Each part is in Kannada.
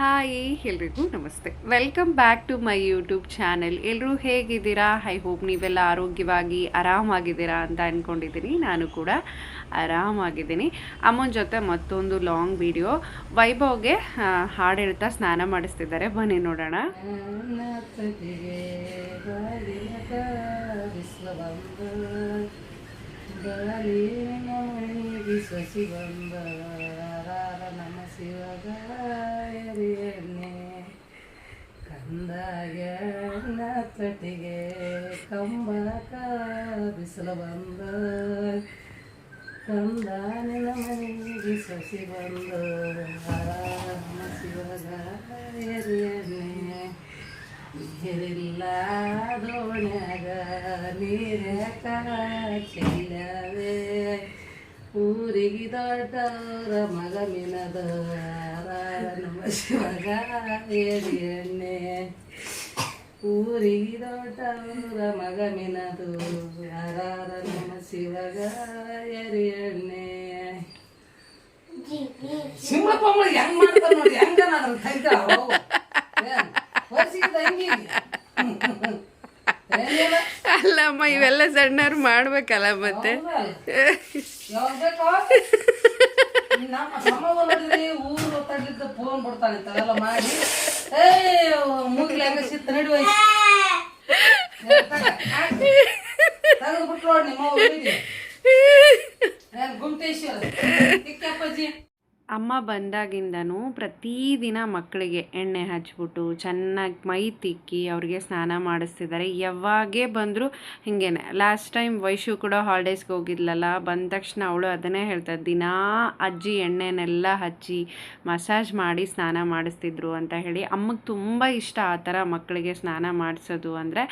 ಹಾಯ್ ಎಲ್ರಿಗೂ ನಮಸ್ತೆ. Welcome back to my YouTube channel. ಎಲ್ಲರೂ ಹೇಗಿದ್ದೀರಾ? ಐ ಹೋಪ್ ನೀವೆಲ್ಲ ಆರೋಗ್ಯವಾಗಿ ಆರಾಮಾಗಿದ್ದೀರಾ ಅಂತ ಅಂದ್ಕೊಂಡಿದ್ದೀನಿ. ನಾನು ಕೂಡ ಆರಾಮಾಗಿದ್ದೀನಿ. ಅಮ್ಮನ ಜೊತೆ ಮತ್ತೊಂದು ಲಾಂಗ್ ವಿಡಿಯೋ. ವೈಭವ್ಗೆ ಹಾಡು ಹೇಳ್ತಾ ಸ್ನಾನ ಮಾಡಿಸ್ತಿದ್ದಾರೆ, ಬನ್ನಿ ನೋಡೋಣ. ನಮ ಶಿವಗಾಯರಿಯನ್ನೇ ಕಂದಾಯನ ತಟ್ಟಿಗೆ ಕಂಬಕ ಬಿಸಿಲು ಬಂದ ಕಂದಾನಿನ ಮನೆಗೆ ಸಸಿ ಬಂದ ನಮ ಶಿವಗಾಯರಿಯನ್ನೇ ನೀರಿಲ್ಲ ದೋಣ್ಯಾಗ ನೀರ್ಯಾಕ ಚೆಲ್ಲವೇ ಊರಿಗೆ ದೊಡ್ಡವರ ಮಗ ಮಿನದ ನಮ ಶಿವಗ ಎಣ್ಣೆ ಊರಿಗೆ ದೊಡ್ಡವರ ಮಗ ಮಿನದು ಯಾರ ನಮ ಶಿವಗ ಎಣ್ಣೆ ಸಿಂಹಪ್ಪ ಹೆಂಗ್ ಮಾಡ್ತಾರ ನೋಡಿ, ಹೆಂಗ ಅಲ್ಲಮ್ಮ, ಇವೆಲ್ಲ ಸಣ್ಣವ್ರು ಮಾಡ್ಬೇಕಲ್ಲ ಮತ್ತೆ. ಊರು ಗೊತ್ತಾಗ್ಲಿಕ್ಕೆ ಫೋನ್ ಕೊಡ್ತಾನೆ ಎಲ್ಲ ಮಾಡಿ ಮೂಗ್ಲಿ ಹಂಗ ಸಿತ್ತ ನಡುವ ತೆಗೆದ್ಬಿಟ್ಟು ನೋಡಿ ನಿಮ್ಮ ಗುಮ್ಟೇಶ್ವರ ಚಿಕ್ಕಪ್ಪಜ್ಜಿ. ಅಮ್ಮ ಬಂದಾಗಿಂದನೂ ಪ್ರತಿದಿನ ಮಕ್ಕಳಿಗೆ ಎಣ್ಣೆ ಹಚ್ಬಿಟ್ಟು ಚೆನ್ನಾಗಿ ಮೈ ತಿಕ್ಕಿ ಅವ್ರಿಗೆ ಸ್ನಾನ ಮಾಡಿಸ್ತಿದ್ದಾರೆ. ಯಾವಾಗೇ ಬಂದರೂ ಹಿಂಗೇನೆ. ಲಾಸ್ಟ್ ಟೈಮ್ ವೈಶು ಕೂಡ ಹಾಲಿಡೇಸ್ಗೆ ಹೋಗಿದ್ಲಲ್ಲ, ಬಂದ ತಕ್ಷಣ ಅವಳು ಅದನ್ನೇ ಹೇಳ್ತಾರೆ, ದಿನಾ ಅಜ್ಜಿ ಎಣ್ಣೆನೆಲ್ಲ ಹಚ್ಚಿ ಮಸಾಜ್ ಮಾಡಿ ಸ್ನಾನ ಮಾಡಿಸ್ತಿದ್ರು ಅಂತ ಹೇಳಿ. ಅಮ್ಮಗೆ ತುಂಬ ಇಷ್ಟ ಆ ಥರ ಮಕ್ಕಳಿಗೆ ಸ್ನಾನ ಮಾಡಿಸೋದು ಅಂದರೆ.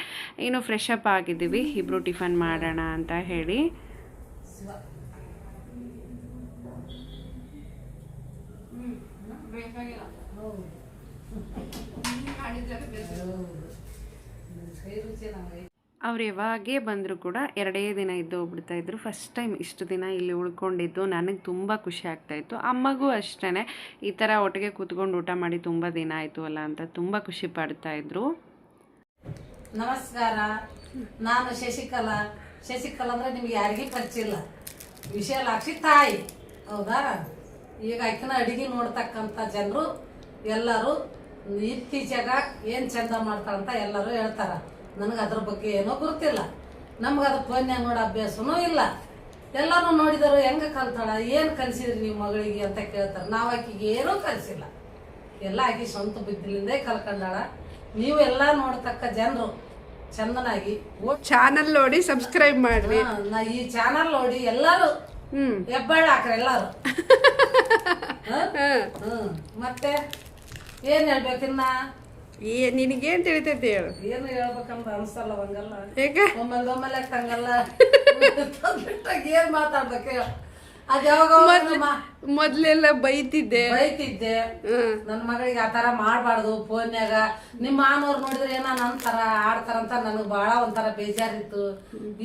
ಇನ್ನು ಫ್ರೆಶ್ ಅಪ್ ಆಗಿದ್ದೀವಿ, ಇಬ್ಬರು ಟಿಫನ್ ಮಾಡೋಣ ಅಂತ ಹೇಳಿ. ಅವ್ರು ಯಾವಾಗೇ ಬಂದರೂ ಕೂಡ 2 ದಿನ ಇದ್ದು ಹೋಗ್ಬಿಡ್ತಾಯಿದ್ರು. ಫಸ್ಟ್ ಟೈಮ್ ಇಷ್ಟು ದಿನ ಇಲ್ಲಿ ಉಳ್ಕೊಂಡಿದ್ದು ನನಗೆ ತುಂಬ ಖುಷಿ ಆಗ್ತಾಯಿತ್ತು. ಅಮ್ಮಗೂ ಅಷ್ಟೇ, ಈ ಥರ ಒಟ್ಟಿಗೆ ಕೂತ್ಕೊಂಡು ಊಟ ಮಾಡಿ ತುಂಬ ದಿನ ಆಯಿತು ಅಲ್ಲ ಅಂತ ತುಂಬ ಖುಷಿ ಪಡ್ತಾಯಿದ್ರು. ನಮಸ್ಕಾರ, ನಾನು ಶಶಿಕಲಾ. ಶಶಿಕಲಾ ಅಂದರೆ ನಿಮ್ಗೆ ಯಾರಿಗೂ ಪರಿಚಯ ಇಲ್ಲ, ವಿಶಾಲಾಕ್ಷಿ ತಾಯಿ. ಹೌದಾ? ಈಗ ಆಕಿನ ಅಡಿಗೆ ನೋಡ್ತಕ್ಕಂಥ ಜನರು ಎಲ್ಲರೂ ಇತ್ತೀಚೆಗ ಏನು ಚಂದ ಮಾಡ್ತಾರಂತ ಎಲ್ಲರೂ ಹೇಳ್ತಾರ. ನನಗೆ ಅದ್ರ ಬಗ್ಗೆ ಏನೋ ಗೊತ್ತಿಲ್ಲ, ನಮ್ಗೆ ಅದು ಫೋನ್ಯಾಗ ನೋಡೋ ಅಭ್ಯಾಸನೂ ಇಲ್ಲ. ಎಲ್ಲರೂ ನೋಡಿದರು ಹೆಂಗೆ ಕಲ್ತಾಳ, ಏನು ಕಲಿಸಿದ್ರಿ ನೀವು ಮಗಳಿಗೆ ಅಂತ ಕೇಳ್ತಾರೆ. ನಾವು ಆಕಿಗೆ ಏನೂ ಕಲಿಸಿಲ್ಲ, ಎಲ್ಲ ಆಕಿ ಸ್ವಂತ ಬುದ್ಧಿಲಿಂದೇ ಕಲ್ಕೊಂಡಾಳ. ನೀವು ಎಲ್ಲ ನೋಡ್ತಕ್ಕ ಜನರು ಚಂದನಾಗಿ ಚಾನಲ್ ನೋಡಿ ಸಬ್ಸ್ಕ್ರೈಬ್ ಮಾಡ್ರಿ. ಈ ಚಾನಲ್ ನೋಡಿ ಎಲ್ಲರೂ ಹೆಬ್ಬಾಳ ಹಾಕ್ರಿ ಎಲ್ಲಾರು. ಮತ್ತೆ ಏನ್ ಹೇಳ್ಬೇಕಿನ್ನ? ನಿನಗೇನ್ ತಿಳಿತೈತಿ ಹೇಳು. ಏನು ಹೇಳ್ಬೇಕಂತ ಅನ್ಸಲ್ಲ, ಹಂಗಲ್ಲ. ಒಮ್ಮೆಲೆ ಹಂಗಲ್ಲ ಏನ್ ಮಾತಾಡ್ಬೇಕು ಹೇಳ. ಅದ್ ಯಾವಾಗ ಮೊದ್ಲೆಲ್ಲ ಬೈತಿದ್ದೆ. ನನ್ನ ಮಗಳಿಗೆ ಆತರ ಮಾಡ್ಬಾರ್ದು ಫೋನ್ಯಾಗ. ನಿಮ್ಮ ಮಾನವ್ರು ನೋಡಿದ್ರೆ ಏನೋ ಅಂತಾರ ಆಡ್ತಾರಂತ ನನಗ್ ಬಾಳ ಒಂಥರ ಬೇಜಾರಿತ್ತು.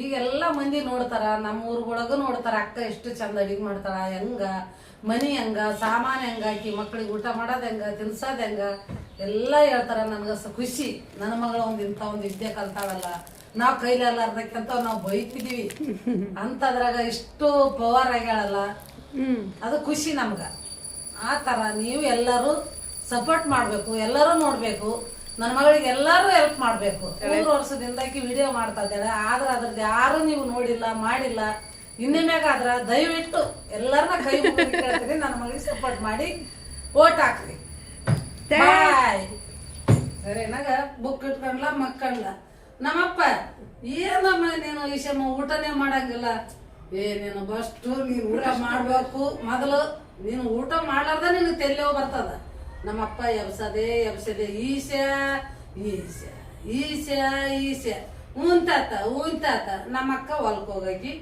ಈಗೆಲ್ಲಾ ಮಂದಿ ನೋಡ್ತಾರ, ನಮ್ಮ ಊರ್ಗೊಳಗೂ ನೋಡ್ತಾರ, ಅಕ್ಕ ಎಷ್ಟು ಚಂದ ಅಡಿಗೆ ಮಾಡ್ತಾರ, ಹೆಂಗ ಮನಿ ಹೆಂಗ ಸಾಮಾನ್ ಹೆಂಗ ಆಕಿ ಮಕ್ಳಿಗೆ ಊಟ ಮಾಡೋದ್ ಹೆಂಗ ತಿನ್ಸೋದ್ ಹೆಂಗ ಎಲ್ಲ ಹೇಳ್ತಾರ. ನನ್ಗ ಖುಷಿ, ನನ್ನ ಮಗಳ ಇಂಥ ಒಂದು ವಿದ್ಯೆ ಕಲ್ತಾಳಲ್ಲ, ನಾವ್ ಕೈಲಾರ್ದಕ್ಕಂತ ನಾವು ಬೈತಿದೀವಿ ಅಂತದ್ರಾಗ ಇಷ್ಟು ಪವರ್ ಆಗ್ಯಾಳಲ್ಲ, ಅದು ಖುಷಿ ನಮ್ಗ. ಆ ತರ ನೀವು ಎಲ್ಲರೂ ಸಪೋರ್ಟ್ ಮಾಡ್ಬೇಕು, ಎಲ್ಲರೂ ನೋಡ್ಬೇಕು. ನನ್ನ ಮಗಳಿಗೆ ಎಲ್ಲರೂ ಹೆಲ್ಪ್ ಮಾಡ್ಬೇಕು. 3 ವರ್ಷದಿಂದ ವಿಡಿಯೋ ಮಾಡ್ತಾ ಇದ್ದಾಳೆ, ಆದ್ರೆ ಅದ್ರದ್ದು ಯಾರು ನೀವು ನೋಡಿಲ್ಲ ಮಾಡಿಲ್ಲ. ಇನ್ನಿಮ್ಯಾಗಾದ್ರ ದಯವಿಟ್ಟು ಎಲ್ಲರನ್ನ ಕೈ ಮುಗಿದು ಕೇಳ್ತೀನಿ, ನನ್ನ ಮಗಳಿಗೆ ಸಪೋರ್ಟ್ ಮಾಡಿ ಓಟ್ ಹಾಕ್ರಿ. ಬಾಯ್. ಸರಿ, ನಾಗ ಬುಕ್ ಇಟ್ಕೊಂಡ್ಲ ಮಕ್ಕಳ್ಲ. ನಮ್ಮಪ್ಪ ಏನಮ್ಮ ನೀನು ಈಶಮ್ಮ ಊಟನೇ ಮಾಡಂಗಿಲ್ಲ. ನೀನು ಬಸ್ಟು ನೀನು ಊಟ ಮಾಡ್ಬೇಕು ಮೊದಲು. ನೀನು ಊಟ ಮಾಡ್ಲಾರ್ದ ನಿನಗೆ ತೆಲ್ಲೋ ಬರ್ತದ. ನಮ್ಮಪ್ಪ ಎಬ್ಸದೆ ಈಶಾ ಈಶಾ ಈಶಾ ಈಶಾ ಉಂತಾತ. ನಮ್ಮಕ್ಕ ಹೊಲ್ಕ್ ಹೋಗಕಿ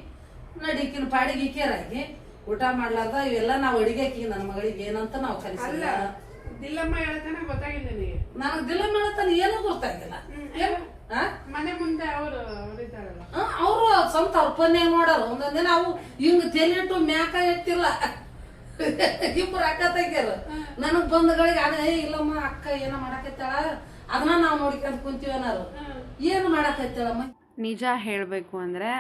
ನಡಿಕಿನ ಪಾಡಿಗೆ ಕೇರಾಕಿ ಊಟ ಮಾಡ್ಲಾರ್ದ ಇವೆಲ್ಲ ನಾವು ಅಡಿಗೆಕಿ ನನ್ನ ಮಗಳಿಗೆ ಏನಂತ ನಾವು ಕಲಿಸಿಲ್ಲ. ದಿಲ್ಲಮ್ಮ ಹೇಳ್ತಾನೆ ಗೊತ್ತಾಗಿಲ್ಲ ನಿನಗೆ. ನನಗ್ ದಿಲ್ಲಮ್ಮ ಹೇಳ್ತಾನೆ ಏನೂ ಗೊತ್ತಾಗಿಲ್ಲ. ಮನೆ ಮುಂದೆ ಅವರು ಅವರು ಸ್ವಂತ ಅವ್ರ ಪನ್ಯಾಗ ನೋಡಲ್ಲ. ಒಂದೊಂದ್ ದಿನ ಅವು ಹಿಂಗ್ ತೆಲಿಟ್ಟು ಮ್ಯಾಕ ಎತ್ತಿಲ್ಲ. ಇಬ್ಬರು ಅಕ್ಕ ತಂಗಿಯರು ನನಗ್ ಬಂದಗಳಿಗೆ ಅದೇ ಇಲ್ಲಮ್ಮ ಅಕ್ಕ ಏನೋ ಮಾಡಕತ್ತಾಳ ಅದನ್ನ ನಾವು ನೋಡ್ಕೊಂಡ್ ಕುಂತೀವಿ ಏನಾರು ಏನು ಮಾಡಕತ್ತಾಳಮ್ಮ. ನಿಜ ಹೇಳಬೇಕು ಅಂದರೆ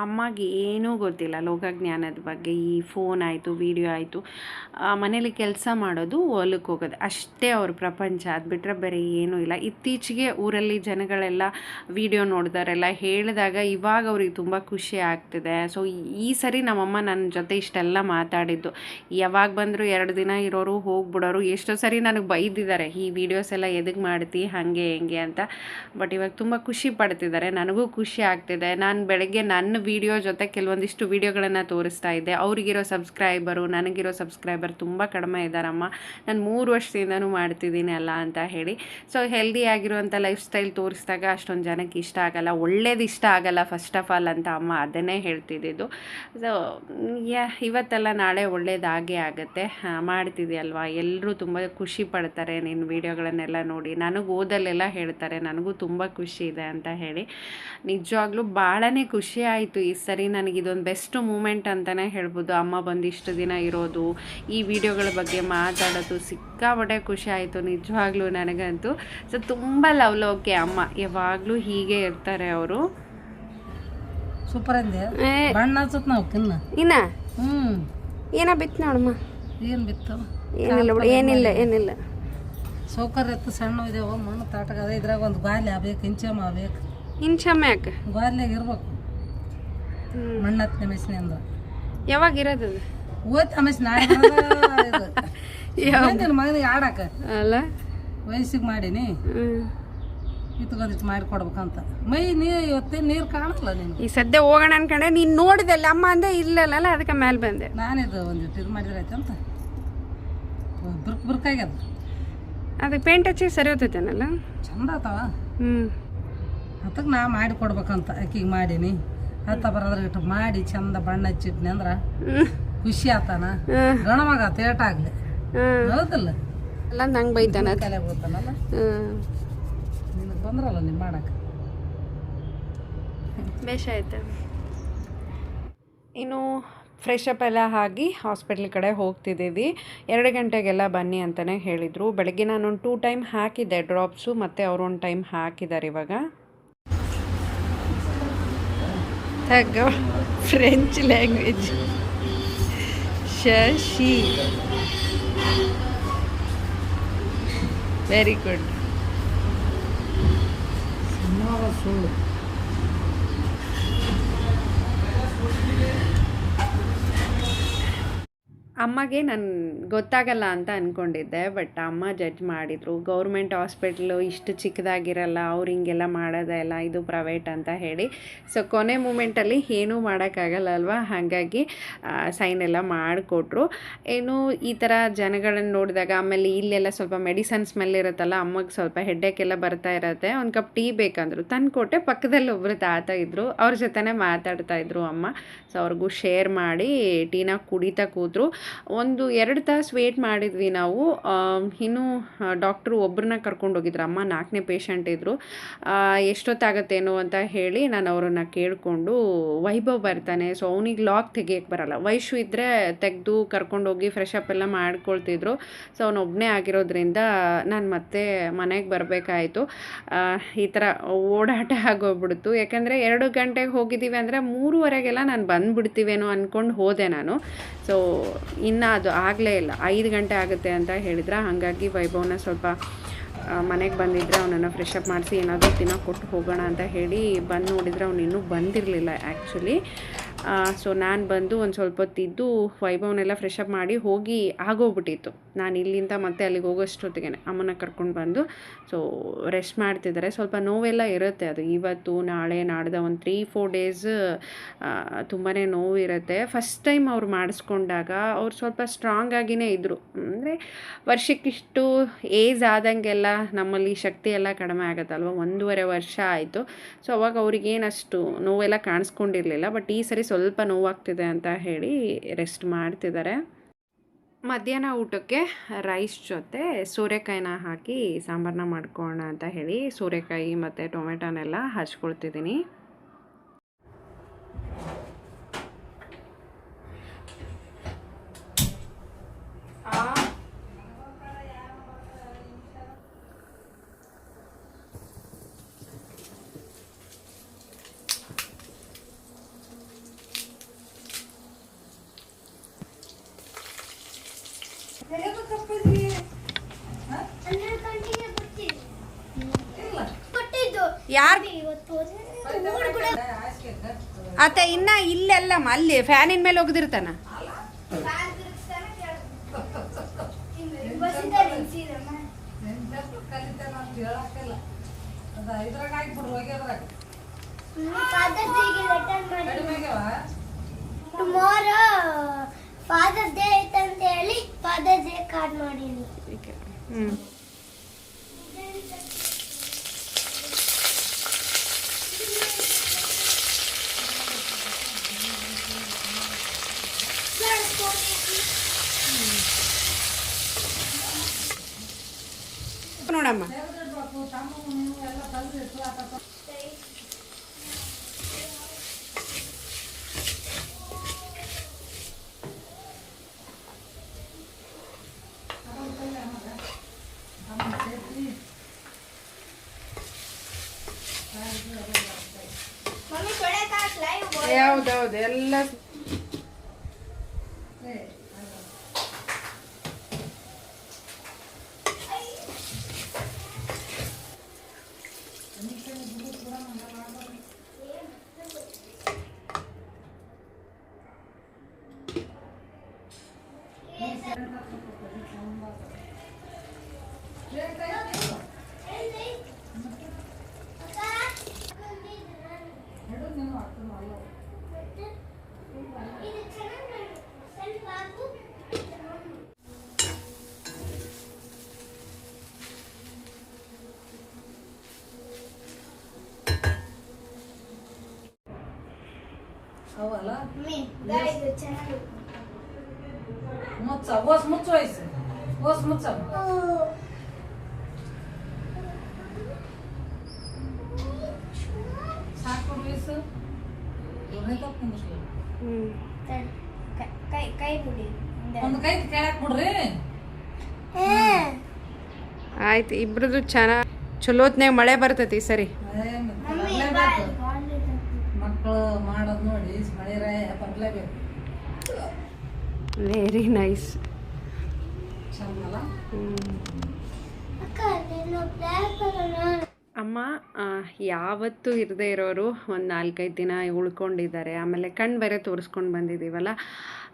ಅಮ್ಮಗೆ ಏನೂ ಗೊತ್ತಿಲ್ಲ ಲೋಕಜ್ಞಾನದ ಬಗ್ಗೆ. ಈ ಫೋನ್ ಆಯಿತು, ವಿಡಿಯೋ ಆಯಿತು, ಮನೇಲಿ ಕೆಲಸ ಮಾಡೋದು, ಹೊಲಕ್ಕೆ ಹೋಗೋದು ಅಷ್ಟೇ ಅವ್ರ ಪ್ರಪಂಚ. ಅದು ಬಿಟ್ಟರೆ ಬೇರೆ ಏನೂ ಇಲ್ಲ. ಇತ್ತೀಚೆಗೆ ಊರಲ್ಲಿ ಜನಗಳೆಲ್ಲ ವಿಡಿಯೋ ನೋಡಿದಾರೆಲ್ಲ ಹೇಳಿದಾಗ ಇವಾಗ ಅವ್ರಿಗೆ ತುಂಬ ಖುಷಿ ಆಗ್ತಿದೆ. ಸೊ ಈ ಸರಿ ನಮ್ಮಮ್ಮ ನನ್ನ ಜೊತೆ ಇಷ್ಟೆಲ್ಲ ಮಾತಾಡಿದ್ದು. ಯಾವಾಗ ಬಂದರೂ 2 ದಿನ ಇರೋರು ಹೋಗ್ಬಿಡೋರು. ಎಷ್ಟೋ ಸರಿ ನನಗೆ ಬೈದಿದ್ದಾರೆ, ಈ ವಿಡಿಯೋಸ್ ಎಲ್ಲ ಎದಕ್ಕೆ ಮಾಡ್ತಿ ಹಾಗೆ ಹೆಂಗೆ ಅಂತ. ಬಟ್ ಇವಾಗ ತುಂಬ ಖುಷಿ ಪಡ್ತಿದ್ದಾರೆ, ನನಗೂ ಖುಷಿ ಆಗ್ತಿದೆ. ನಾನು ಬೆಳಗ್ಗೆ ನನ್ನ ವಿಡಿಯೋ ಜೊತೆ ಕೆಲವೊಂದಿಷ್ಟು ವಿಡಿಯೋಗಳನ್ನು ತೋರಿಸ್ತಾ ಇದ್ದೆ. ಅವ್ರಿಗಿರೋ ಸಬ್ಸ್ಕ್ರೈಬರು ನನಗಿರೋ ಸಬ್ಸ್ಕ್ರೈಬರ್ ತುಂಬ ಕಡಿಮೆ ಇದ್ದಾರಮ್ಮ, ನಾನು 3 ವರ್ಷದಿಂದನೂ ಮಾಡ್ತಿದ್ದೀನಿ ಅಲ್ಲ ಅಂತ ಹೇಳಿ. ಸೊ ಹೆಲ್ದಿ ಆಗಿರುವಂಥ ಲೈಫ್ ಸ್ಟೈಲ್ ತೋರಿಸಿದಾಗ ಅಷ್ಟೊಂದು ಜನಕ್ಕೆ ಇಷ್ಟ ಆಗಲ್ಲ, ಒಳ್ಳೇದು ಇಷ್ಟ ಆಗಲ್ಲ ಫಸ್ಟ್ ಆಫ್ ಆಲ್ ಅಂತ ಅಮ್ಮ ಅದನ್ನೇ ಹೇಳ್ತಿದ್ದಿದ್ದು. ಸೊ ಇವತ್ತೆಲ್ಲ ನಾಳೆ ಒಳ್ಳೇದಾಗೇ ಆಗುತ್ತೆ. ಮಾಡ್ತಿದ್ಯಲ್ವಾ, ಎಲ್ಲರೂ ತುಂಬ ಖುಷಿ ಪಡ್ತಾರೆ ನಿನ್ನ ವಿಡಿಯೋಗಳನ್ನೆಲ್ಲ ನೋಡಿ. ನನಗೆ ಓದಲ್ಲೆಲ್ಲ ಹೇಳ್ತಾರೆ ನನಗೂ ತುಂಬ ಖುಷಿ ಇದೆ ಅಂತ ಹೇಳಿ. ನಿಜವಾಗ್ಲೂ ಭಾಳನೇ ಖುಷಿ ಆಯಿತು ಈ ಸರಿ. ನನಗಿದೊಂದು ಬೆಸ್ಟ್ ಮೂಮೆಂಟ್ ಅಂತಲೇ ಹೇಳ್ಬೋದು. ಅಮ್ಮ ಬಂದು ಇಷ್ಟು ದಿನ ಇರೋದು, ಈ ವಿಡಿಯೋಗಳ ಬಗ್ಗೆ ಮಾತಾಡೋದು ಸಿಕ್ಕಾಪಟ್ಟೆ ಖುಷಿ ಆಯಿತು ನಿಜವಾಗ್ಲೂ ನನಗಂತೂ. ಸೊ ತುಂಬ ಲವ್ಲೋಕೆ ಅಮ್ಮ, ಯಾವಾಗಲೂ ಹೀಗೆ ಇರ್ತಾರೆ ಅವರು. ಸೂಪರ್ ಅಂದೆ ಬಣ್ಣ ಹಚ್ಚತ್ ನಾವು ಕಿನ್ನ ಇನ್ನ ಹ್ಮ್ ಏನ ಬಿತ್ತು ನೋಡಮ್ಮ. ಏನು ಬಿತ್ತು ಏನಿಲ್ಲ ಬಿಡು, ಏನಿಲ್ಲ ಸೌಕರ್ಯ ಇತ್ತು, ಸಣ್ಣ ಇದೇವ ಮಣ್ಣು ತಾಟಕ ಅದ. ಇದ್ರಾಗ ಒಂದು ಗಾಲಿ ಆಗ್ಬೇಕು, ಇಂಚಮ್ಮ ಆಗ್ಬೇಕು. ಇಂಚಮ್ಮ ಯಾಕೆ ಗಾಲಿಯಾಗ ಇರ್ಬೇಕು ಮಣ್ಣು ಹತ್ತನೇ ಮೆಸಿನ ಅಂದ್ರೆ. ಯಾವಾಗ ಇರೋದು ಓದ್ ಮೆಸ್ ನಾಳೆ ನಿನ್ನ ಮಗನಿಗೆ ಆಡಾಕ ಅಲ್ಲ ವಯಸ್ಸಿಗೆ ಮಾಡೀನಿ ಇತ್ಕೊಂದಿಟ್ಟು ಮಾಡಿ ಕೊಡ್ಬೇಕಂತ. ಮೈ ಇವತ್ತೇನು ನೀರು ಕಾಣಲ್ಲ ನೀನು. ಈ ಸದ್ಯ ಹೋಗೋಣ ಅನ್ಕೊಂಡೆ, ನೀನು ನೋಡಿದಲ್ಲ ಅಮ್ಮ ಅಂದೆ ಇಲ್ಲಲ್ಲ, ಅದಕ್ಕೆ ಮೇಲೆ ಬಂದೆ. ನಾನಿದು ಒಂದಿಟ್ಟು ಇದು ಮಾಡಿದ್ರೆ ಆಯ್ತಂತ ಬಿರ್ಕಾಗ್ಯದ. ಅದಕ್ಕೆ ಪೇಂಟ್ ಹಚ್ಚಿ ಸರಿ ಹೋಗ್ತೈತೇನಲ್ಲ, ಚಂದ ಆತಾವ. ಅದಕ್ಕೆ ನಾ ಮಾಡಿ ಕೊಡ್ಬೇಕಂತ ಆಕಿಗೆ ಮಾಡೀನಿ. ಹತ್ತ ಬರೋದ್ರ ಇಟ್ಟು ಮಾಡಿ ಚಂದ ಬಣ್ಣ ಹಚ್ಚಿಟ್ನಿ ಅಂದ್ರೆ ಖುಷಿ ಆತಾನ. ಗಣ ಮಗ ತೇಟಾಗ್ಲಿ ಹೌದಲ್ಲ, ಎಲ್ಲ ನಂಗೆ ಬೈತಾನ ತಲೆ ಬೀಳ್ತಾನಲ್ಲ. ನಿನಗೆ ಬಂದ್ರಲ್ಲ ನೀವು ಮಾಡಕ್ಕೆ ಬೇಷ ಆಯ್ತು. ಇನ್ನು ಫ್ರೆಶ್ ಅಪ್ ಎಲ್ಲ ಆಗಿ ಹಾಸ್ಪಿಟ್ಲ್ ಕಡೆ ಹೋಗ್ತಿದ್ದೀವಿ. 2 ಗಂಟೆಗೆಲ್ಲ ಬನ್ನಿ ಅಂತಲೇ ಹೇಳಿದರು. ಬೆಳಗ್ಗೆ ನಾನೊಂದು 2 ಟೈಮ್ ಹಾಕಿದ್ದೆ ಡ್ರಾಪ್ಸು, ಮತ್ತು ಅವರು 1 ಟೈಮ್ ಹಾಕಿದ್ದಾರೆ ಇವಾಗ. French language Shashi very good. ಸುಳ್ಳು ಅಮ್ಮಗೆ ನಾನು ಗೊತ್ತಾಗಲ್ಲ ಅಂತ ಅಂದ್ಕೊಂಡಿದ್ದೆ, ಬಟ್ ಅಮ್ಮ ಜಡ್ಜ್ ಮಾಡಿದರು. ಗೌರ್ಮೆಂಟ್ ಹಾಸ್ಪಿಟ್ಲು ಇಷ್ಟು ಚಿಕ್ಕದಾಗಿರಲ್ಲ, ಅವ್ರು ಹಿಂಗೆಲ್ಲ ಮಾಡೋದಲ್ಲ, ಇದು ಪ್ರೈವೇಟ್ ಅಂತ ಹೇಳಿ. ಸೊ ಕೊನೆ ಮೂಮೆಂಟಲ್ಲಿ ಏನೂ ಮಾಡೋಕ್ಕಾಗಲ್ಲ ಅಲ್ವಾ, ಹಾಗಾಗಿ ಸೈನ್ ಎಲ್ಲ ಮಾಡಿಕೊಟ್ರು. ಏನು ಈ ಥರ ಜನಗಳನ್ನು ನೋಡಿದಾಗ, ಆಮೇಲೆ ಇಲ್ಲೆಲ್ಲ ಸ್ವಲ್ಪ ಮೆಡಿಸನ್ ಸ್ಮೆಲ್ ಇರುತ್ತಲ್ಲ, ಅಮ್ಮಗೆ ಸ್ವಲ್ಪ ಹೆಡ್ಡೇಕೆಲ್ಲ ಬರ್ತಾ ಇರುತ್ತೆ. ಒಂದು ಕಪ್ ಟೀ ಬೇಕಂದ್ರು ತಂದುಕೊಟ್ಟೆ. ಪಕ್ಕದಲ್ಲಿ ಒಬ್ಬರು ತಾತ ಇದ್ದರು, ಅವ್ರ ಜೊತೆನೇ ಮಾತಾಡ್ತಾಯಿದ್ರು ಅಮ್ಮ. ಸೊ ಅವ್ರಿಗೂ ಶೇರ್ ಮಾಡಿ ಟೀನ ಕುಡಿತಾ ಕೂತರು. 1-2 ತಾಸು ವೇಟ್ ಮಾಡಿದ್ವಿ ನಾವು. ಇನ್ನೂ ಡಾಕ್ಟ್ರು ಒಬ್ಬರನ್ನ ಕರ್ಕೊಂಡೋಗಿದ್ರು. ಅಮ್ಮ 4ನೇ ಪೇಷಂಟ್ ಇದ್ದರು. ಎಷ್ಟೊತ್ತಾಗತ್ತೇನೋ ಅಂತ ಹೇಳಿ ನಾನು ಅವರನ್ನು ಕೇಳಿಕೊಂಡು, ವೈಭವ್ ಬರ್ತಾನೆ, ಸೊ ಅವನಿಗೆ ಲಾಕ್ ತೆಗಿಯೋಕ್ಕೆ ಬರಲ್ಲ. ವೈಶು ಇದ್ದರೆ ತೆಗೆದು ಕರ್ಕೊಂಡೋಗಿ ಫ್ರೆಶ್ ಅಪ್ ಎಲ್ಲ ಮಾಡ್ಕೊಳ್ತಿದ್ರು. ಸೊ ಅವನೊಬ್ಬನೇ ಆಗಿರೋದ್ರಿಂದ ನಾನು ಮತ್ತೆ ಮನೆಗೆ ಬರಬೇಕಾಯಿತು. ಈ ಥರ ಓಡಾಟ ಆಗೋಗ್ಬಿಡ್ತು. ಯಾಕಂದರೆ 2 ಗಂಟೆಗೆ ಹೋಗಿದ್ದೀವಿ ಅಂದರೆ 3:15ಗೆಲ್ಲ ನಾನು ಬಂದುಬಿಡ್ತೀವೇನೋ ಅಂದ್ಕೊಂಡು ಹೋದೆ ನಾನು. ಸೊ ಇನ್ನು ಅದು ಆಗಲೇ ಇಲ್ಲ, 5 ಗಂಟೆ ಆಗುತ್ತೆ ಅಂತ ಹೇಳಿದ್ರೆ. ಹಾಗಾಗಿ ವೈಭವನ ಸ್ವಲ್ಪ ಮನೆಗೆ ಬಂದಿದ್ದರೆ ಅವನನ್ನು ಫ್ರೆಶ್ ಅಪ್ ಮಾಡಿಸಿ ಏನಾದರೂ ತಿನ್ನೋಕೆ ಕೊಟ್ಟು ಹೋಗೋಣ ಅಂತ ಹೇಳಿ ಬಂದು ನೋಡಿದರೆ ಅವನು ಇನ್ನೂ ಬಂದಿರಲಿಲ್ಲ ಆ್ಯಕ್ಚುಲಿ. ಸೊ ನಾನು ಬಂದು ಒಂದು ಸ್ವಲ್ಪ ಹೊತ್ತಿದ್ದು ವೈಭವನೆಲ್ಲ ಫ್ರೆಶ್ ಅಪ್ ಮಾಡಿ ಹೋಗಿ ಆಗೋಗ್ಬಿಟ್ಟಿತ್ತು. ನಾನು ಇಲ್ಲಿಂದ ಮತ್ತೆ ಅಲ್ಲಿಗೆ ಹೋಗೋಷ್ಟೊತ್ತಿಗೆ ಅಮ್ಮನ ಕರ್ಕೊಂಡು ಬಂದು ಸೊ ರೆಸ್ಟ್ ಮಾಡ್ತಿದ್ದಾರೆ. ಸ್ವಲ್ಪ ನೋವೆಲ್ಲ ಇರುತ್ತೆ, ಅದು ಇವತ್ತು ನಾಳೆ ನಾಡ್ದು ಒಂದು 3-4 ಡೇಸ್ ತುಂಬಾ ನೋವು ಇರುತ್ತೆ. ಫಸ್ಟ್ ಟೈಮ್ ಅವ್ರು ಮಾಡಿಸ್ಕೊಂಡಾಗ ಅವ್ರು ಸ್ವಲ್ಪ ಸ್ಟ್ರಾಂಗ್ ಆಗಿಯೇ ಇದ್ದರು. ಅಂದರೆ ವರ್ಷಕ್ಕಿಷ್ಟು ಏಜ್ ಆದಂಗೆಲ್ಲ ನಮ್ಮಲ್ಲಿ ಶಕ್ತಿ ಎಲ್ಲ ಕಡಿಮೆ ಆಗುತ್ತಲ್ವ. 1.5 ವರ್ಷ ಆಯಿತು. ಸೊ ಅವಾಗ ಅವ್ರಿಗೇನಷ್ಟು ನೋವೆಲ್ಲ ಕಾಣಿಸ್ಕೊಂಡಿರಲಿಲ್ಲ. ಬಟ್ ಈ ಸರಿ ಸ್ವಲ್ಪ ನೋವಾಗ್ತಿದೆ ಅಂತ ಹೇಳಿ ರೆಸ್ಟ್ ಮಾಡ್ತಿದ್ದಾರೆ. ಮಧ್ಯಾಹ್ನ ಊಟಕ್ಕೆ ರೈಸ್ ಜೊತೆ ಸೋರೆಕಾಯಿನ ಹಾಕಿ ಸಾಂಬಾರನ್ನ ಮಾಡ್ಕೊಳ್ಳೋಣ ಅಂತ ಹೇಳಿ ಸೋರೆಕಾಯಿ ಮತ್ತು ಟೊಮೆಟೊನೆಲ್ಲ ಹಚ್ಕೊಳ್ತಿದ್ದೀನಿ. ಯಾರು ಆತ ಇನ್ನ ಇಲ್ಲೆಲ್ಲಮ್ಮ ಅಲ್ಲಿ ಫ್ಯಾನಿನ ಮೇಲೆ ಒಗ್ದಿರ್ತಾನ. ಟುಮಾರೋ ಫಾದರ್ಸ್ ಡೇ ಐತಂತ ಹೇಳಿ ಫಾದರ್ಸ್ ಡೇ ಕಾರ್ಡ್ ಮಾಡೀನಿ. ನೋಡಮ್ಮ ಯಾವ್ದೌದು ಎಲ್ಲ ಅವಲ್ಲ ಚೆನ್ನಾಗಿ ಮುಚ್ಚ ಓಸ್ ಮುಚ್ಚ ವಯಸ್ಸು ಓಸ್ ಮುಚ್ಚ ಸಾಕು ವಯಸ್ಸು ಕೈ ಬಿಡಿ ಒಂದು ಕೈ ಕೆಳಕ್ ಬಿಡ್ರಿ. ಆಯ್ತು ಇಬ್ರದ್ದು ಚೆನ್ನಾಗಿ ಚಲೋತ್ನಾಗ ಮಳೆ ಬರ್ತೈತಿ ಸರಿ. ಮಕ್ಕಳು ಮಾಡೋದು ನೋಡಿ ಮಳೆ ಬರ್ಲೇಬೇಕು. Very nice. ಚಂದಲ್ಲ ಅಮ್ಮ ಯಾವತ್ತೂ ಇರದೇ ಇರೋರು ಒಂದು 4-5 ದಿನ ಉಳ್ಕೊಂಡಿದ್ದಾರೆ. ಆಮೇಲೆ ಕಣ್ಣು ಬೇರೆ ತೋರಿಸ್ಕೊಂಡು ಬಂದಿದ್ದೀವಲ್ಲ,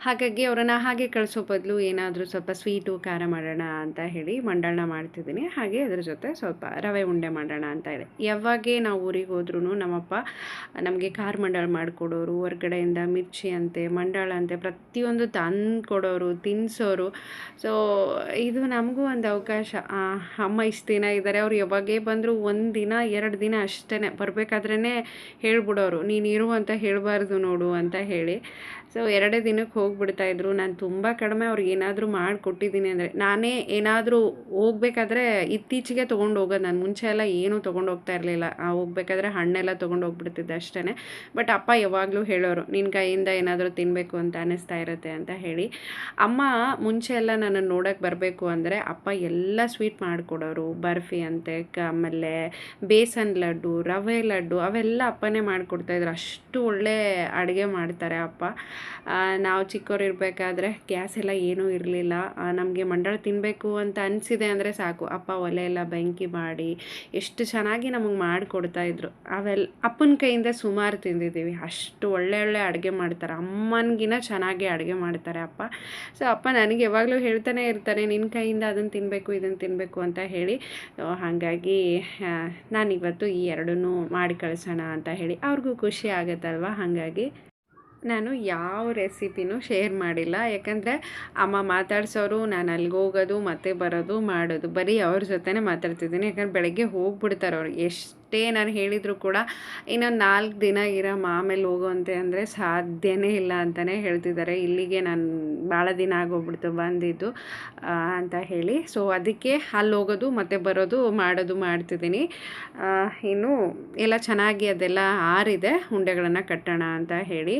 ಹಾಗಾಗಿ ಅವರನ್ನು ಹಾಗೆ ಕಳಿಸೋ ಬದಲು ಏನಾದರೂ ಸ್ವಲ್ಪ ಸ್ವೀಟು ಖಾರ ಮಾಡೋಣ ಅಂತ ಹೇಳಿ ಮಂಡಾಳನ್ನ ಮಾಡ್ತಿದ್ದೀನಿ. ಹಾಗೆ ಅದ್ರ ಜೊತೆ ಸ್ವಲ್ಪ ರವೆ ಉಂಡೆ ಮಾಡೋಣ ಅಂತ ಹೇಳಿ. ಯಾವಾಗೇ ನಾವು ಊರಿಗೆ ಹೋದ್ರೂ ನಮ್ಮಪ್ಪ ನಮಗೆ ಖಾರ ಮಂಡಾಳ ಮಾಡಿಕೊಡೋರು, ಹೊರ್ಗಡೆಯಿಂದ ಮಿರ್ಚಿ ಅಂತೆ ಮಂಡಾಳ ಅಂತೆ ಪ್ರತಿಯೊಂದು ತಂದು ಕೊಡೋರು, ತಿನ್ನಿಸೋರು. ಸೊ ಇದು ನಮಗೂ ಒಂದು ಅವಕಾಶ. ಅಮ್ಮ ಇಷ್ಟು ದಿನ ಇದ್ದಾರೆ, ಅವ್ರು ಯಾವಾಗೇ ಬಂದರೂ 1 ದಿನ 2 ದಿನ ಅಷ್ಟೇ ಬರಬೇಕಾದ್ರೇ ಹೇಳ್ಬಿಡೋರು, ನೀನು ಇರು ಅಂತ ಹೇಳಬಾರ್ದು ನೋಡು ಅಂತ ಹೇಳಿ. ಸೊ 2 ದಿನಕ್ಕೆ ಹೋಗಿಬಿಡ್ತಾಯಿದ್ರು. ನಾನು ತುಂಬ ಕಡಿಮೆ ಅವ್ರಿಗೆ ಏನಾದರೂ ಮಾಡಿಕೊಟ್ಟಿದ್ದೀನಿ ಅಂದರೆ, ನಾನೇ ಏನಾದರೂ ಹೋಗ್ಬೇಕಾದ್ರೆ ಇತ್ತೀಚೆಗೆ ತೊಗೊಂಡು ಹೋಗೋದು. ನಾನು ಮುಂಚೆ ಎಲ್ಲ ಏನೂ ತೊಗೊಂಡು ಹೋಗ್ತಾ ಇರಲಿಲ್ಲ. ಹೋಗ್ಬೇಕಾದ್ರೆ ಹಣ್ಣೆಲ್ಲ ತೊಗೊಂಡು ಹೋಗ್ಬಿಡ್ತಿದ್ದೆ ಅಷ್ಟೇ. ಬಟ್ ಅಪ್ಪ ಯಾವಾಗಲೂ ಹೇಳೋರು, ನಿನ್ನ ಕೈಯಿಂದ ಏನಾದರೂ ತಿನ್ನಬೇಕು ಅಂತ ಅನ್ನಿಸ್ತಾ ಇರುತ್ತೆ ಅಂತ ಹೇಳಿ. ಅಮ್ಮ ಮುಂಚೆ ಎಲ್ಲ ನನ್ನನ್ನು ನೋಡೋಕ್ಕೆ ಬರಬೇಕು ಅಂದರೆ ಅಪ್ಪ ಎಲ್ಲ ಸ್ವೀಟ್ ಮಾಡಿಕೊಡೋರು. ಬರ್ಫಿ ಅಂತೆ, ಆಮೇಲೆ ಬೇಸನ್ ಲಡ್ಡು, ರವೆ ಲಡ್ಡು ಅವೆಲ್ಲ ಅಪ್ಪನೇ ಮಾಡಿಕೊಡ್ತಾಯಿದ್ರು. ಅಷ್ಟು ಒಳ್ಳೆ ಅಡುಗೆ ಮಾಡ್ತಾರೆ ಅಪ್ಪ. ನಾವು ಚಿಕ್ಕವ್ರು ಇರಬೇಕಾದ್ರೆ ಗ್ಯಾಸ್ ಎಲ್ಲ ಏನೂ ಇರಲಿಲ್ಲ. ನಮಗೆ ಮಂಡಾಳ ತಿನ್ನಬೇಕು ಅಂತ ಅನಿಸಿದೆ ಅಂದರೆ ಸಾಕು, ಅಪ್ಪ ಒಲೆ ಎಲ್ಲ ಬೆಂಕಿ ಮಾಡಿ ಎಷ್ಟು ಚೆನ್ನಾಗಿ ನಮಗೆ ಮಾಡಿಕೊಡ್ತಾಯಿದ್ರು. ಅಪ್ಪನ ಕೈಯಿಂದ ಸುಮಾರು ತಿಂದಿದ್ದೀವಿ. ಅಷ್ಟು ಒಳ್ಳೆ ಅಡುಗೆ ಮಾಡ್ತಾರೆ. ಅಮ್ಮನಿಗಿನ ಚೆನ್ನಾಗಿ ಅಡುಗೆ ಮಾಡ್ತಾರೆ ಅಪ್ಪ. ಸೊ ಅಪ್ಪ ನನಗೆ ಯಾವಾಗಲೂ ಹೇಳ್ತಾನೆ ಇರ್ತಾರೆ, ನಿನ್ನ ಕೈಯಿಂದ ಅದನ್ನು ತಿನ್ನಬೇಕು ಇದನ್ನು ತಿನ್ನಬೇಕು ಅಂತ ಹೇಳಿ. ಹಾಗಾಗಿ ನಾನಿವತ್ತು ಈ 2 ಮಾಡಿ ಕಳಿಸೋಣ ಅಂತ ಹೇಳಿ. ಅವ್ರಿಗೂ ಖುಷಿ ಆಗುತ್ತಲ್ವ. ಹಾಗಾಗಿ ನಾನು ಯಾವ ರೆಸಿಪಿನೂ ಶೇರ್ ಮಾಡಿಲ್ಲ. ಯಾಕಂದರೆ ಅಮ್ಮ ಮಾತಾಡ್ಸೋರು, ನಾನು ಅಲ್ಲಿಗೆ ಹೋಗೋದು ಮತ್ತೆ ಬರೋದು ಮಾಡೋದು, ಬರೀ ಅವ್ರ ಜೊತೆನೇ ಮಾತಾಡ್ತಿದ್ದೀನಿ. ಯಾಕಂದ್ರೆ ಬೆಳಗ್ಗೆ ಹೋಗ್ಬಿಡ್ತಾರೆ ಅವ್ರು. ಎಷ್ಟೇ ನಾನು ಹೇಳಿದರೂ ಕೂಡ ಇನ್ನೊಂದು 4 ದಿನ ಇರಮ್ಮ ಆಮೇಲೆ ಹೋಗುವಂತೆ ಅಂದರೆ ಸಾಧ್ಯನೇ ಇಲ್ಲ ಅಂತಲೇ ಹೇಳ್ತಿದ್ದಾರೆ. ಇಲ್ಲಿಗೆ ನಾನು ಭಾಳ ದಿನ ಆಗೋಗ್ಬಿಡ್ತು ಬಂದಿದ್ದು ಅಂತ ಹೇಳಿ. ಸೊ ಅದಕ್ಕೆ ಅಲ್ಲಿ ಹೋಗೋದು ಮತ್ತೆ ಬರೋದು ಮಾಡೋದು ಮಾಡ್ತಿದ್ದೀನಿ. ಇನ್ನು ಎಲ್ಲ ಚೆನ್ನಾಗಿ ಅದೆಲ್ಲ ಆರಿದೆ, ಉಂಡೆಗಳನ್ನು ಕಟ್ಟೋಣ ಅಂತ ಹೇಳಿ.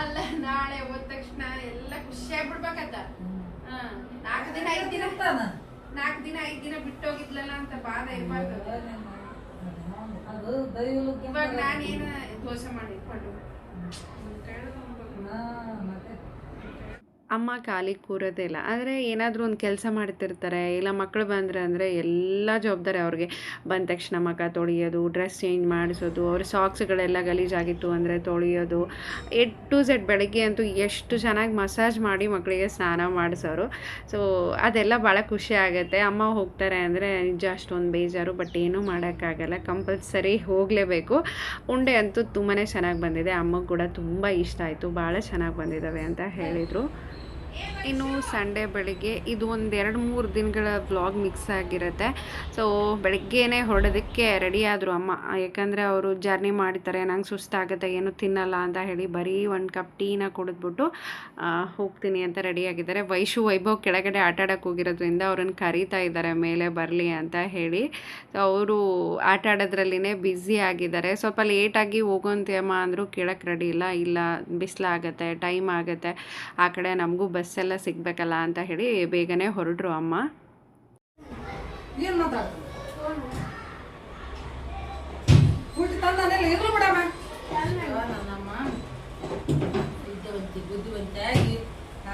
ಅಲ್ಲ ನಾಳೆ ಹೋದ ತಕ್ಷಣ ಖುಷಿ ಆಗ್ಬಿಡ್ಬೇಕತ್ತ 4 ದಿನ 5 ದಿನ 4 ದಿನ 5 ದಿನ ಬಿಟ್ಟೋಗಿದ್ಲಲ್ಲ ಅಂತ ಬಾಧ ಇರ್ಬಾರ್ದು. ಅದು ದೈವ ಇವಾಗ ನಾನೇನು ದೋಸೆ ಮಾಡಿ ಕೊಟ್ಟು ಅಮ್ಮ ಖಾಲಿ ಕೂರೋದೇ ಇಲ್ಲ. ಆದರೆ ಏನಾದರೂ ಒಂದು ಕೆಲಸ ಮಾಡ್ತಿರ್ತಾರೆ, ಇಲ್ಲ ಮಕ್ಕಳು ಬಂದರೆ ಅಂದರೆ ಎಲ್ಲ ಜವಾಬ್ದಾರಿ ಅವ್ರಿಗೆ. ಬಂದ ತಕ್ಷಣ ಮಗ ತೊಳೆಯೋದು, ಡ್ರೆಸ್ ಚೇಂಜ್ ಮಾಡಿಸೋದು, ಅವ್ರ ಸಾಕ್ಸ್ಗಳೆಲ್ಲ ಗಲೀಜಾಗಿತ್ತು ಅಂದರೆ ತೊಳೆಯೋದು, A to Z. ಬೆಳಗ್ಗೆ ಅಂತೂ ಎಷ್ಟು ಚೆನ್ನಾಗಿ ಮಸಾಜ್ ಮಾಡಿ ಮಕ್ಕಳಿಗೆ ಸ್ನಾನ ಮಾಡಿಸೋರು. ಸೊ ಅದೆಲ್ಲ ಭಾಳ ಖುಷಿ ಆಗುತ್ತೆ. ಅಮ್ಮ ಹೋಗ್ತಾರೆ ಅಂದರೆ ನಿಜ ಅಷ್ಟೊಂದು ಬೇಜಾರು, ಬಟ್ ಏನೂ ಮಾಡೋಕ್ಕಾಗಲ್ಲ, ಕಂಪಲ್ಸರಿ ಹೋಗಲೇಬೇಕು. ಉಂಡೆ ಅಂತೂ ತುಂಬಾ ಚೆನ್ನಾಗಿ ಬಂದಿದೆ, ಅಮ್ಮಗೆ ಕೂಡ ತುಂಬ ಇಷ್ಟ ಆಯಿತು, ಭಾಳ ಚೆನ್ನಾಗಿ ಬಂದಿದ್ದಾವೆ ಅಂತ ಹೇಳಿದರು. ಇನ್ನು ಸಂಡೇ ಬೆಳಿಗ್ಗೆ ಇದು ಒಂದು 2-3 ದಿನಗಳ ವ್ಲಾಗ್ ಮಿಕ್ಸ್ ಆಗಿರುತ್ತೆ. ಸೊ ಬೆಳಗ್ಗೆನೇ ಹೊರಡೋದಕ್ಕೆ ರೆಡಿ ಆದರು ಅಮ್ಮ, ಯಾಕಂದರೆ ಅವರು ಜರ್ನಿ ಮಾಡ್ತಾರೆ, ನಂಗೆ ಸುಸ್ತಾಗುತ್ತೆ, ಏನು ತಿನ್ನಲ್ಲ ಅಂತ ಹೇಳಿ ಬರೀ 1 ಕಪ್ ಟೀನ ಕುಡಿದ್ಬಿಟ್ಟು ಹೋಗ್ತೀನಿ ಅಂತ ರೆಡಿಯಾಗಿದ್ದಾರೆ. ವೈಭವ್ ಕೆಳಗಡೆ ಆಟಾಡೋಕ್ಕೆ ಹೋಗಿರೋದ್ರಿಂದ ಅವ್ರನ್ನ ಕರೀತಾ ಇದ್ದಾರೆ ಮೇಲೆ ಬರಲಿ ಅಂತ ಹೇಳಿ. ಸೊ ಅವರು ಆಟ ಆಡೋದ್ರಲ್ಲಿನೇ ಬ್ಯುಸಿ ಆಗಿದ್ದಾರೆ. ಸ್ವಲ್ಪ ಲೇಟಾಗಿ ಹೋಗೋಂತೀಯಮ್ಮ ಅಂದರು, ಕೇಳೋಕ್ಕೆ ರೆಡಿ ಇಲ್ಲ ಬಿಸಿಲಾಗತ್ತೆ, ಟೈಮ್ ಆಗುತ್ತೆ, ಆ ಕಡೆ ನಮಗೂ ಬಸ್ಸೆಲ್ಲ ಸಿಗಬೇಕಲ್ಲ ಅಂತ ಹೇಳಿ ಬೇಗನೆ ಹೊರಡ್ರು ಅಮ್ಮ. ಏನ್ ಮಾತಾಡ್ತೀನಿ ಫುಡ್ ತಂದಾನೆಲ್ಲ ಇರ್ಲು ಬಿಡಮ್ಮ. ನನ್ನಮ್ಮ ಬುದ್ಧಿವಂತೆ ಆಗಿ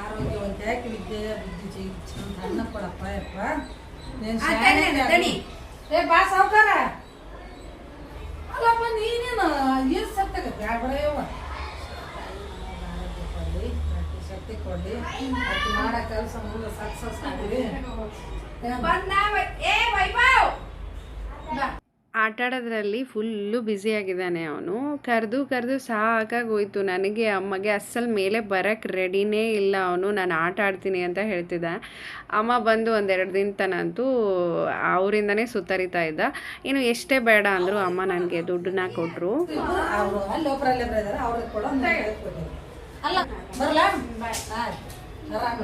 ಆರೋಗ್ಯವಂತೆ ಆಗಿ ವಿದ್ಯೆ ಬುದ್ಧಿ ಚಂದ ಅನ್ನ ಕೊಡಪ್ಪ ಯಪ್ಪ. ಏ ಬಾ ಸಾವ್ಕಾರ ಅಲ್ಲಪ್ಪ, ನೀನೇನು ಏನ್ ಸತ್ತಾಗತ್ತೆ ಯಾವ್ಯವ ಶಕ್ತಿ ಕೊಡ್ಲಿ, ಅಕ್ಕಿ ಮಾಡೋ ಕೆಲಸ ಮುಂದೆ ಸಕ್ಸಸ್ ಆಗಲಿ. ಆಟ ಆಡೋದ್ರಲ್ಲಿ ಫುಲ್ಲು ಬ್ಯುಸಿಯಾಗಿದ್ದಾನೆ ಅವನು. ಕರೆದು ಸಾಕಾಗಿ ಹೋಯ್ತು ನನಗೆ. ಅಮ್ಮಗೆ ಅಸ್ಸಲ್ ಮೇಲೆ ಬರೋಕ್ಕೆ ರೆಡಿನೇ ಇಲ್ಲ ಅವನು. ನಾನು ಆಟ ಆಡ್ತೀನಿ ಅಂತ ಹೇಳ್ತಿದ್ದ. ಅಮ್ಮ ಬಂದು 1-2 ದಿನ ತನಂತೂ ಅವರಿಂದನೇ ಸುತ್ತರಿತಾ ಇದ್ದ. ಇನ್ನು ಎಷ್ಟೇ ಬೇಡ ಅಂದರು ಅಮ್ಮ ನನಗೆ ದುಡ್ಡನ್ನ ಕೊಟ್ಟರು. ಅವರು ಅಲ್ಲಿ ಒಬ್ಬರಲ್ಲೇ ಇದ್ದಾರೆ, ಅವ್ರಿಗೆ ಕೊಡೋ ಅಲ್ಲ ಬರಲಾ ಆರಾಮ.